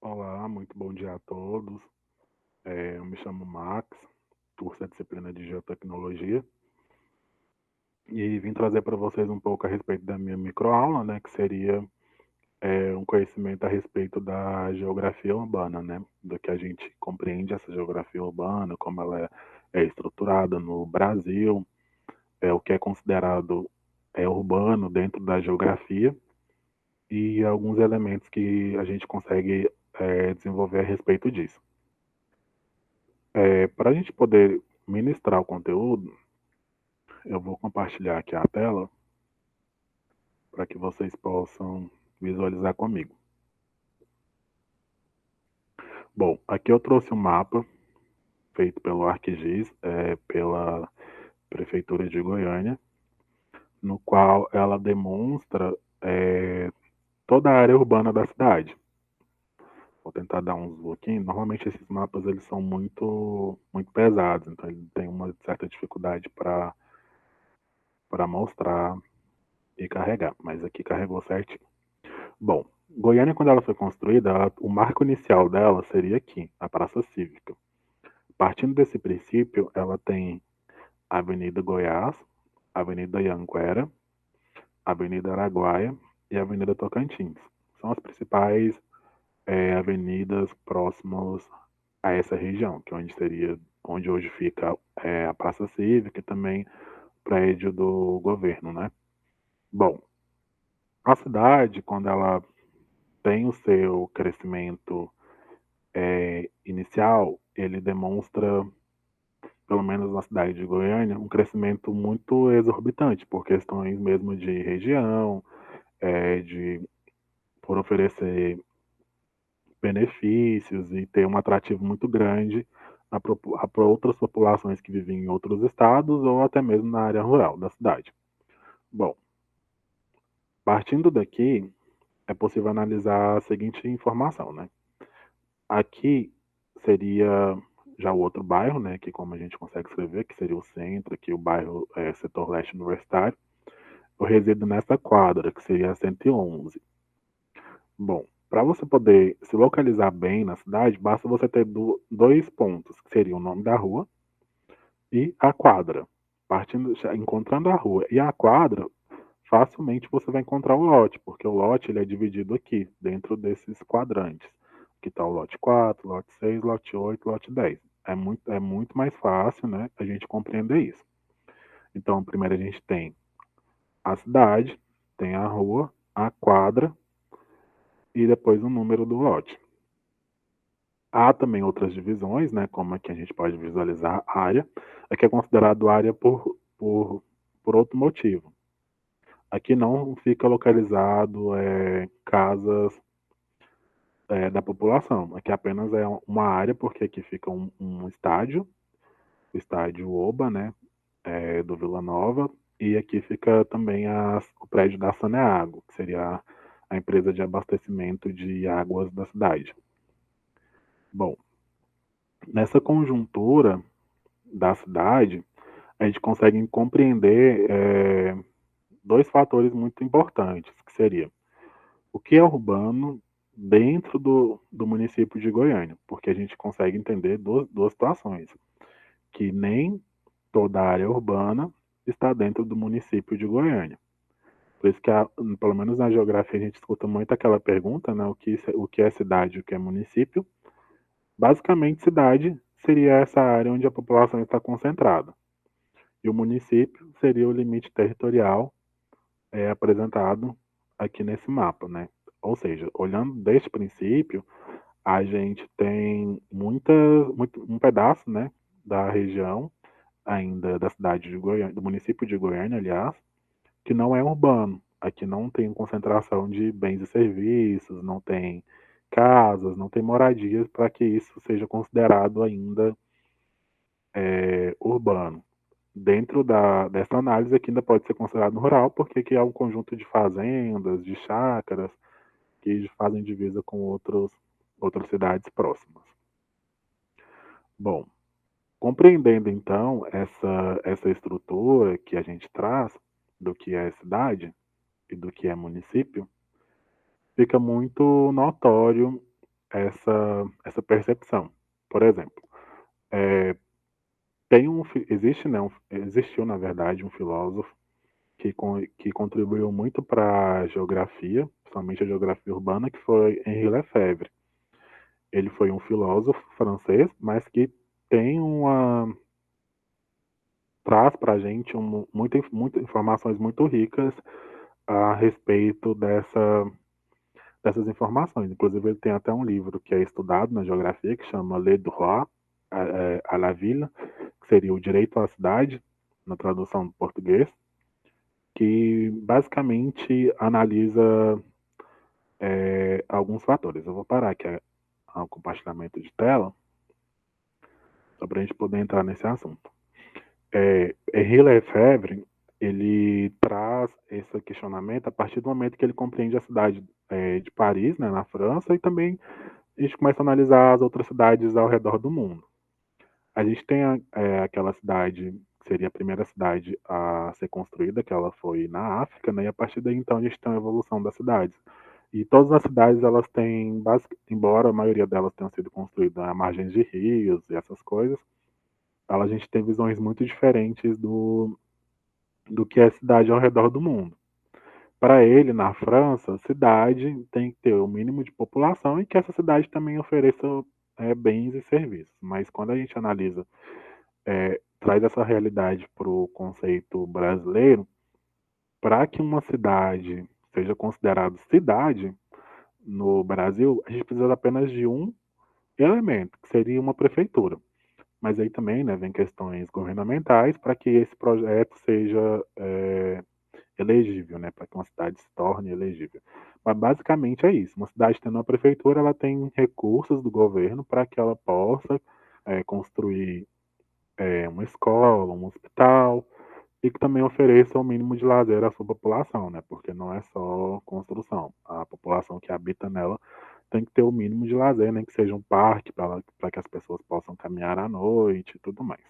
Olá, muito bom dia a todos. Eu me chamo Max, curso a disciplina de Geotecnologia e vim trazer para vocês um pouco a respeito da minha microaula, né, que seria um conhecimento a respeito da geografia urbana, né, do que a gente compreende essa geografia urbana, como ela é estruturada no Brasil, o que é considerado urbano dentro da geografia e alguns elementos que a gente consegue desenvolver a respeito disso. Para a gente poder ministrar o conteúdo, eu vou compartilhar aqui a tela para que vocês possam visualizar comigo. Bom, aqui eu trouxe um mapa feito pelo ArcGIS, pela Prefeitura de Goiânia, no qual ela demonstra toda a área urbana da cidade. Vou tentar dar um zoom aqui. Normalmente esses mapas eles são muito pesados, então ele tem uma certa dificuldade para mostrar e carregar, mas aqui carregou certinho. Bom, Goiânia, quando ela foi construída, o marco inicial dela seria aqui, a Praça Cívica. Partindo desse princípio, ela tem a Avenida Goiás, a Avenida Anhanguera, a Avenida Araguaia e a Avenida Tocantins. São as principais avenidas próximas a essa região, que é onde hoje fica a Praça Cívica e também prédio do governo, né? Bom, a cidade, quando ela tem o seu crescimento inicial, ele demonstra, pelo menos na cidade de Goiânia, um crescimento muito exorbitante, por questões mesmo de região, de por oferecer benefícios e ter um atrativo muito grande para outras populações que vivem em outros estados ou até mesmo na área rural da cidade. Bom, partindo daqui, é possível analisar a seguinte informação, né? Aqui seria já o outro bairro, né, que como a gente consegue escrever, que seria o centro, aqui o bairro Setor Leste Universitário. Eu resido nessa quadra, que seria a 111. Bom, para você poder se localizar bem na cidade, basta você ter dois pontos, que seria o nome da rua e a quadra. Encontrando a rua e a quadra, facilmente você vai encontrar o lote, porque o lote ele é dividido aqui, dentro desses quadrantes. Aqui está o lote 4, lote 6, lote 8, lote 10. É muito mais fácil, né, a gente compreender isso. Então, primeiro a gente tem a cidade, tem a rua, a quadra e depois o número do lote. Há também outras divisões, né, como aqui a gente pode visualizar a área. Aqui é considerado área por outro motivo. Aqui não fica localizado casas da população. Aqui apenas é uma área, porque aqui fica um estádio, o estádio Oba, né, do Vila Nova, e aqui fica também o prédio da Saneago, que seria a empresa de abastecimento de águas da cidade. Bom, nessa conjuntura da cidade, a gente consegue compreender dois fatores muito importantes, que seria o que é urbano dentro do município de Goiânia, porque a gente consegue entender duas situações, que nem toda a área urbana está dentro do município de Goiânia. Por isso que, pelo menos na geografia, a gente escuta muito aquela pergunta, né, o que é cidade e o que é município. Basicamente, cidade seria essa área onde a população está concentrada. E o município seria o limite territorial apresentado aqui nesse mapa, né? Ou seja, olhando deste princípio, a gente tem um pedaço, né, da região ainda da cidade de Goiânia, do município de Goiânia, aliás, que não é urbano. Aqui não tem concentração de bens e serviços, não tem casas, não tem moradias para que isso seja considerado ainda urbano. Dentro dessa análise aqui ainda pode ser considerado rural, porque aqui é um conjunto de fazendas, de chácaras, que fazem divisa com outras cidades próximas. Bom, compreendendo então essa estrutura que a gente traz do que é cidade e do que é município, fica muito notório essa percepção. Por exemplo, existe, né, existiu, na verdade, um filósofo que contribuiu muito para a geografia, principalmente a geografia urbana, que foi Henri Lefebvre. Ele foi um filósofo francês, mas que tem uma traz para a gente muitas informações muito ricas a respeito dessas informações. Inclusive, ele tem até um livro que é estudado na geografia que chama Le Droit à la Ville, que seria o direito à cidade, na tradução do português, que basicamente analisa alguns fatores. Eu vou parar aqui o compartilhamento de tela, só para a gente poder entrar nesse assunto. Henri Lefebvre, ele traz esse questionamento a partir do momento que ele compreende a cidade de Paris, né, na França, e também a gente começa a analisar as outras cidades ao redor do mundo. A gente tem aquela cidade, que seria a primeira cidade a ser construída, que ela foi na África, né, e a partir daí então a gente tem a evolução das cidades. E todas as cidades, elas têm, embora a maioria delas tenham sido construídas à margem de rios e essas coisas, a gente tem visões muito diferentes do que é cidade ao redor do mundo. Para ele, na França, cidade tem que ter o mínimo de população e que essa cidade também ofereça bens e serviços. Mas quando a gente analisa, traz essa realidade para o conceito brasileiro, para que uma cidade seja considerada cidade no Brasil, a gente precisa apenas de um elemento, que seria uma prefeitura. Mas aí também, né, vem questões governamentais para que esse projeto seja elegível, né, para que uma cidade se torne elegível. Mas basicamente é isso. Uma cidade tendo uma prefeitura, ela tem recursos do governo para que ela possa construir uma escola, um hospital e que também ofereça o mínimo de lazer à sua população, né? Porque não é só construção. A população que habita nela tem que ter o mínimo de lazer, nem que seja um parque para que as pessoas possam caminhar à noite e tudo mais.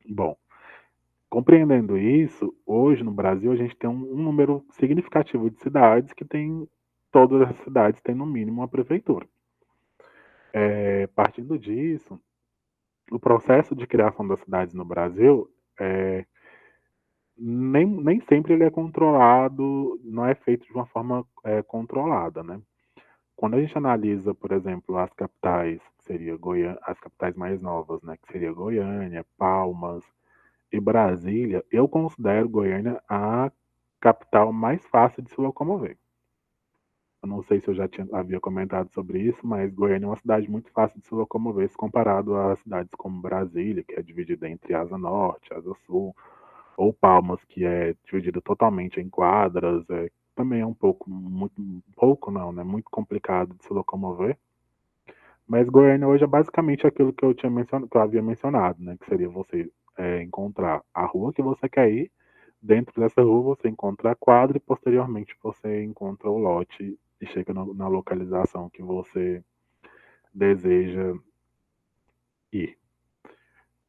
Bom, compreendendo isso, hoje no Brasil a gente tem um número significativo de cidades que tem, todas as cidades têm no mínimo uma prefeitura. Partindo disso, o processo de criação das cidades no Brasil nem sempre ele é controlado, não é feito de uma forma controlada, né? Quando a gente analisa, por exemplo, as capitais, que seria as capitais mais novas, né, que seria Goiânia, Palmas e Brasília, eu considero Goiânia a capital mais fácil de se locomover. Eu não sei se eu já havia comentado sobre isso, mas Goiânia é uma cidade muito fácil de se locomover se comparado a cidades como Brasília, que é dividida entre Asa Norte, Asa Sul, ou Palmas, que é dividida totalmente em quadras, também é um pouco, muito, pouco não, né? Muito complicado de se locomover. Mas Goiânia hoje é basicamente aquilo que eu tinha mencionado, que eu havia mencionado, né? Que seria você encontrar a rua que você quer ir, dentro dessa rua você encontra a quadra e posteriormente você encontra o lote e chega na localização que você deseja ir.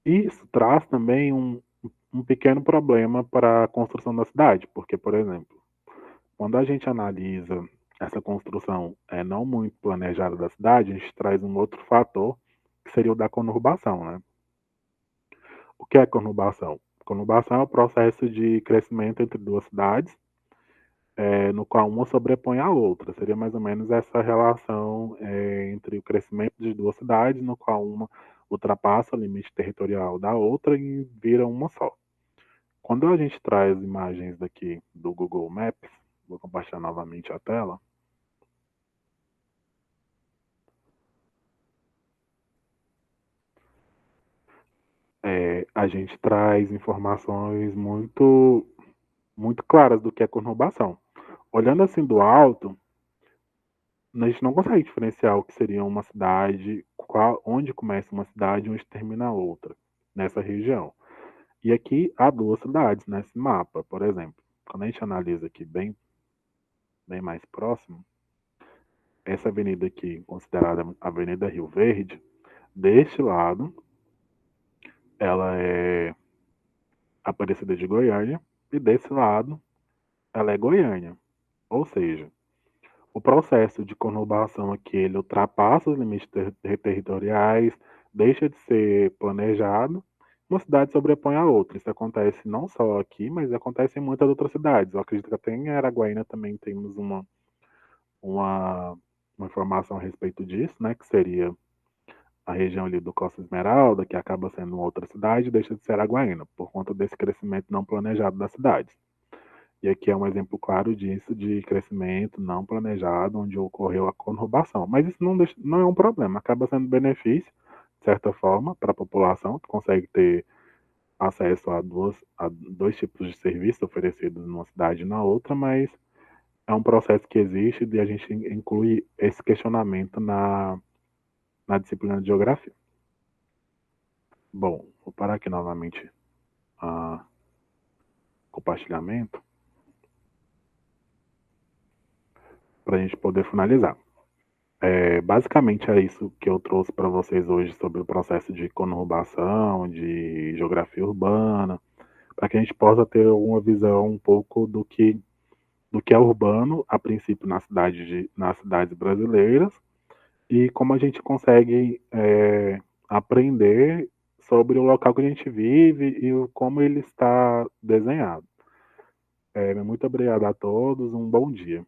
Isso traz também um pequeno problema para a construção da cidade, porque, por exemplo, quando a gente analisa essa construção não muito planejada da cidade, a gente traz um outro fator, que seria o da conurbação, né? O que é conurbação? Conurbação é o processo de crescimento entre duas cidades, no qual uma sobrepõe a outra. Seria mais ou menos essa relação entre o crescimento de duas cidades, no qual uma ultrapassa o limite territorial da outra e vira uma só. Quando a gente traz imagens daqui do Google Maps, vou compartilhar novamente a tela. A gente traz informações muito claras do que é conurbação. Olhando assim do alto, a gente não consegue diferenciar o que seria uma cidade, onde começa uma cidade e onde termina a outra, nessa região. E aqui há duas cidades nesse mapa, por exemplo. Quando a gente analisa aqui bem mais próximo, essa avenida aqui, considerada Avenida Rio Verde, deste lado, ela é Aparecida de Goiânia, e desse lado, ela é Goiânia. Ou seja, O processo de conurbação aqui, ele ultrapassa os limites territoriais, deixa de ser planejado, uma cidade sobrepõe a outra. Isso acontece não só aqui, mas acontece em muitas outras cidades. Eu acredito que até em Araguaína também temos uma, uma informação a respeito disso, né, que seria a região ali do Costa Esmeralda, que acaba sendo outra cidade, deixa de ser Araguaína, por conta desse crescimento não planejado das cidades. E aqui é um exemplo claro disso, de crescimento não planejado, onde ocorreu a conurbação. Mas isso não é um problema, acaba sendo benefício, de certa forma, para a população, que consegue ter acesso a dois tipos de serviços oferecidos numa cidade e na outra, mas é um processo que existe e a gente inclui esse questionamento na disciplina de geografia. Bom, vou parar aqui novamente o compartilhamento para a gente poder finalizar. Basicamente é isso que eu trouxe para vocês hoje sobre o processo de conurbação, de geografia urbana, para que a gente possa ter uma visão um pouco do que é urbano, a princípio nas cidades brasileiras, e como a gente consegue aprender sobre o local que a gente vive e como ele está desenhado. Muito obrigado a todos, um bom dia.